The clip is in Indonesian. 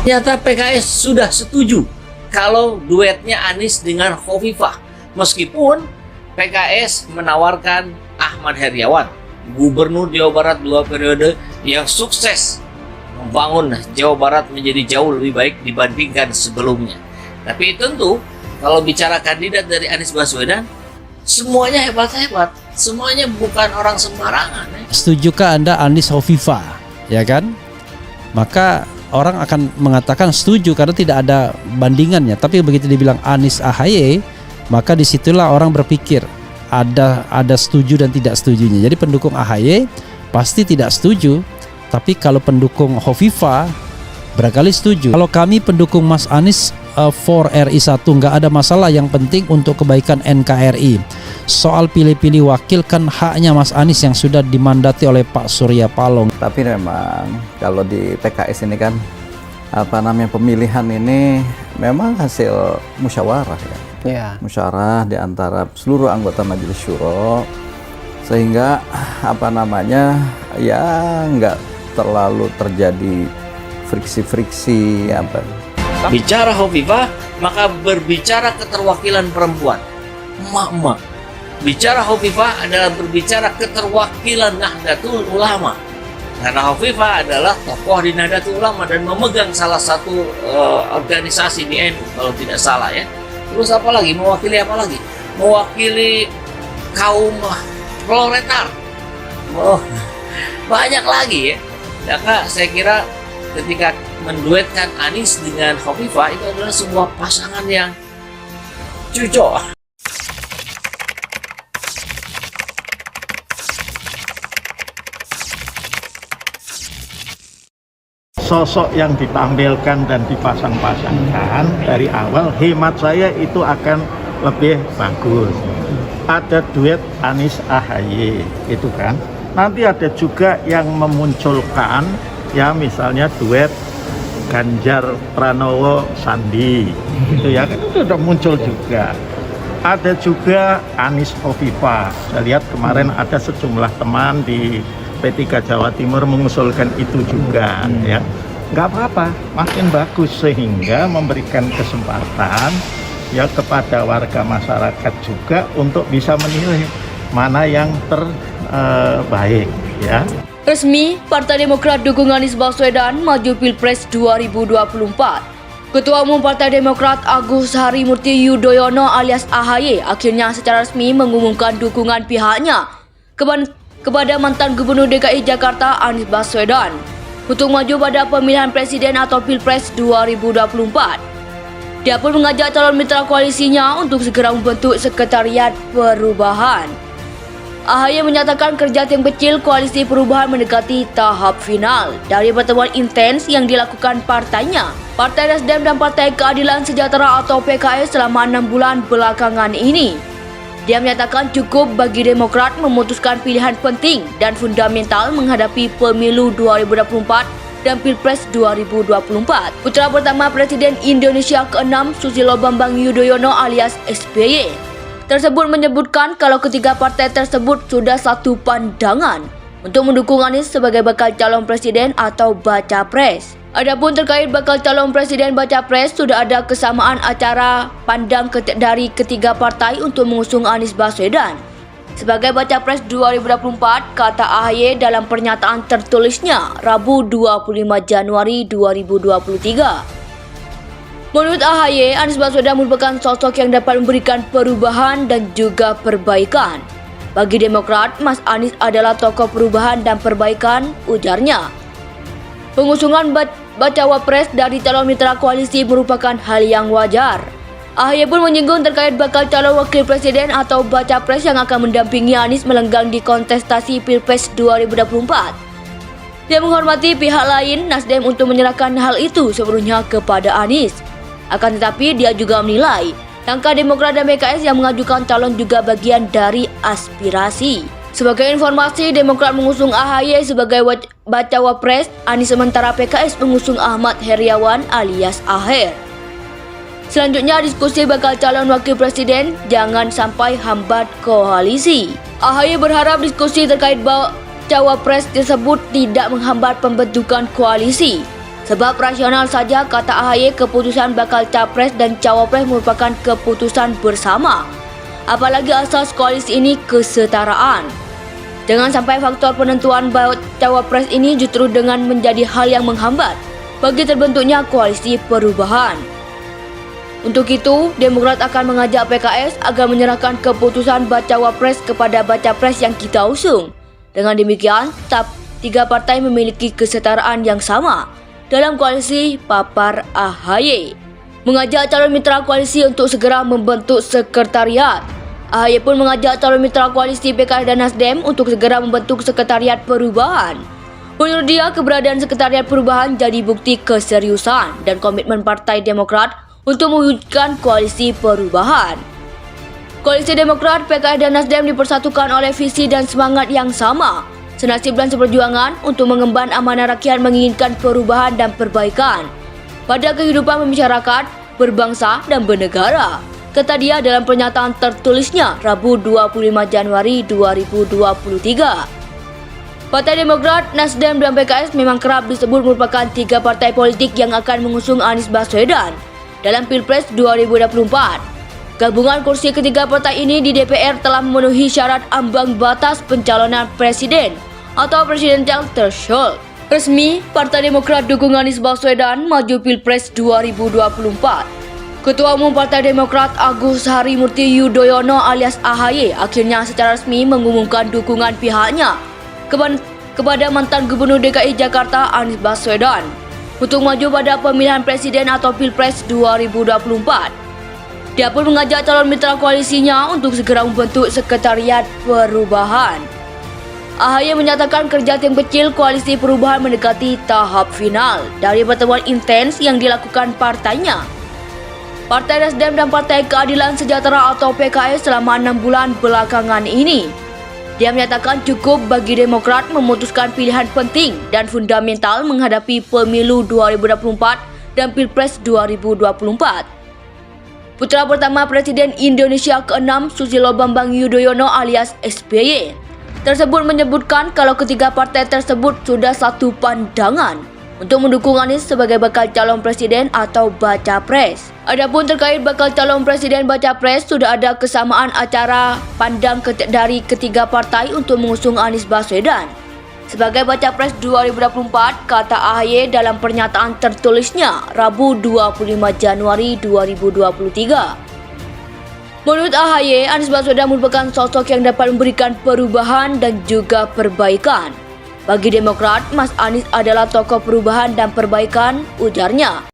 Ternyata PKS sudah setuju kalau duetnya Anies dengan Khofifah. Meskipun PKS menawarkan Ahmad Heriawan, Gubernur Jawa Barat 2 periode yang sukses membangun Jawa Barat menjadi jauh lebih baik dibandingkan sebelumnya. Tapi tentu kalau bicara kandidat dari Anies Baswedan, semuanya hebat-hebat, semuanya bukan orang sembarangan. Setujukah Anda Anies Khofifah? Ya kan? Maka orang akan mengatakan setuju karena tidak ada bandingannya. Tapi begitu dibilang Anies AHY, maka disitulah orang berpikir ada setuju dan tidak setujunya. Jadi pendukung AHY pasti tidak setuju, tapi kalau pendukung Khofifah barangkali setuju. Kalau kami pendukung Mas Anies for RI 1 nggak ada masalah, yang penting untuk kebaikan NKRI. Soal pilih-pilih wakil kan haknya Mas Anies yang sudah dimandati oleh Pak Surya Paloh. Tapi memang kalau di PKS ini kan pemilihan ini memang hasil musyawarah ya. Musyawarah di antara seluruh anggota Majelis Syuro, sehingga ya nggak terlalu terjadi friksi-friksi Bicara Khofifah, maka berbicara keterwakilan perempuan, emak-emak. Bicara Khofifah adalah berbicara keterwakilan Nahdlatul Ulama. Karena Khofifah adalah tokoh di Nahdlatul Ulama dan memegang salah satu organisasi di NU kalau tidak salah ya. Terus apa lagi? Mewakili apa lagi? Mewakili kaum proletar. Oh, banyak lagi ya. Maka saya kira ketika menduetkan Anies dengan Khofifah itu adalah sebuah pasangan yang cocok. Sosok yang ditampilkan dan dipasang-pasangkan dari awal, hemat saya itu akan lebih bagus. Ada duet Anies AHY itu kan. Nanti ada juga yang memunculkan ya misalnya duet Ganjar Pranowo Sandi itu ya kan, itu udah muncul juga. Ada juga Anies Khofifah. Saya lihat kemarin ada sejumlah teman di P3 Jawa Timur mengusulkan itu juga ya. Nggak apa-apa, makin bagus, sehingga memberikan kesempatan ya kepada warga masyarakat juga untuk bisa menilai mana yang terbaik ya. Resmi, Partai Demokrat dukung Anies Baswedan maju Pilpres 2024. Ketua Umum Partai Demokrat Agus Harimurti Yudhoyono alias AHY akhirnya secara resmi mengumumkan dukungan pihaknya kepada mantan Gubernur DKI Jakarta Anies Baswedan untuk maju pada pemilihan presiden atau Pilpres 2024. Dia pun mengajak calon mitra koalisinya untuk segera membentuk Sekretariat Perubahan. AHY menyatakan kerja tim kecil Koalisi Perubahan mendekati tahap final dari pertemuan intens yang dilakukan partainya, Partai Nasdem dan Partai Keadilan Sejahtera atau PKS selama 6 bulan belakangan ini. Dia menyatakan cukup bagi Demokrat memutuskan pilihan penting dan fundamental menghadapi pemilu 2024 dan Pilpres 2024. Putra pertama Presiden Indonesia ke-6 Susilo Bambang Yudhoyono alias SBY tersebut menyebutkan kalau ketiga partai tersebut sudah satu pandangan untuk mendukung Anies sebagai bakal calon presiden atau baca pres. Adapun terkait bakal calon presiden baca pres, sudah ada kesamaan acara pandang dari ketiga partai untuk mengusung Anies Baswedan sebagai baca pres 2024, kata AHY dalam pernyataan tertulisnya Rabu 25 Januari 2023. Menurut AHY, Anies Baswedan merupakan sosok yang dapat memberikan perubahan dan juga perbaikan. Bagi Demokrat, Mas Anies adalah tokoh perubahan dan perbaikan, ujarnya. Pengusungan bacawa pres dari calon mitra koalisi merupakan hal yang wajar. AHY pun menyinggung terkait bakal calon wakil presiden atau baca pres yang akan mendampingi Anies melenggang di kontestasi Pilpres 2024. Dia menghormati pihak lain, Nasdem, untuk menyerahkan hal itu sepenuhnya kepada Anies. Akan tetapi dia juga menilai langkah Demokrat dan PKS yang mengajukan calon juga bagian dari aspirasi. Sebagai informasi, Demokrat mengusung AHY sebagai bacawa pres, Anies sementara PKS mengusung Ahmad Heriawan alias Aher. Selanjutnya, diskusi bakal calon wakil presiden jangan sampai hambat koalisi. AHY berharap diskusi terkait bacawa pres tersebut tidak menghambat pembentukan koalisi. Sebab rasional saja, kata AHY, keputusan bakal capres dan cawapres merupakan keputusan bersama. Apalagi asas koalisi ini kesetaraan. Jangan sampai faktor penentuan cawapres ini justru dengan menjadi hal yang menghambat bagi terbentuknya koalisi perubahan. Untuk itu, Demokrat akan mengajak PKS agar menyerahkan keputusan bacawa pres kepada baca pres yang kita usung. Dengan demikian, tiga partai memiliki kesetaraan yang sama dalam koalisi papar AHY. Mengajak calon mitra koalisi untuk segera membentuk sekretariat. AHY pun mengajak calon mitra koalisi PKS dan Nasdem untuk segera membentuk sekretariat perubahan. Menurut dia, keberadaan sekretariat perubahan jadi bukti keseriusan dan komitmen Partai Demokrat untuk mewujudkan koalisi perubahan. Koalisi Demokrat, PKS dan Nasdem dipersatukan oleh visi dan semangat yang sama, senasib dan seperjuangan untuk mengemban amanah rakyat menginginkan perubahan dan perbaikan pada kehidupan masyarakat, berbangsa dan bernegara, kata dia dalam pernyataan tertulisnya Rabu 25 Januari 2023. Partai Demokrat, Nasdem dan PKS memang kerap disebut merupakan tiga partai politik yang akan mengusung Anies Baswedan dalam Pilpres 2024. Gabungan kursi ketiga partai ini di DPR telah memenuhi syarat ambang batas pencalonan presiden atau presidential threshold. Resmi, Partai Demokrat dukung Anies Baswedan maju Pilpres 2024. Ketua Umum Partai Demokrat Agus Harimurti Yudhoyono alias AHY akhirnya secara resmi mengumumkan dukungan pihaknya kepada mantan Gubernur DKI Jakarta Anies Baswedan untuk maju pada pemilihan presiden atau Pilpres 2024. Dia pun mengajak calon mitra koalisinya untuk segera membentuk sekretariat perubahan. AHY menyatakan kerja tim kecil koalisi perubahan mendekati tahap final dari pertemuan intens yang dilakukan partainya. Partai Nasdem dan Partai Keadilan Sejahtera atau PKS selama 6 bulan belakangan ini. Dia menyatakan cukup bagi Demokrat memutuskan pilihan penting dan fundamental menghadapi pemilu 2024 dan Pilpres 2024. Putra pertama Presiden Indonesia ke-6 Susilo Bambang Yudhoyono alias SBY tersebut menyebutkan kalau ketiga partai tersebut sudah satu pandangan untuk mendukung Anies sebagai bakal calon presiden atau baca pres. Adapun terkait bakal calon presiden baca pres, sudah ada kesamaan acara pandang dari ketiga partai untuk mengusung Anies Baswedan sebagai baca pres 2024, kata AHY dalam pernyataan tertulisnya Rabu 25 Januari 2023. Menurut AHY, Anies Baswedan merupakan sosok yang dapat memberikan perubahan dan juga perbaikan. Bagi Demokrat, Mas Anies adalah tokoh perubahan dan perbaikan, ujarnya.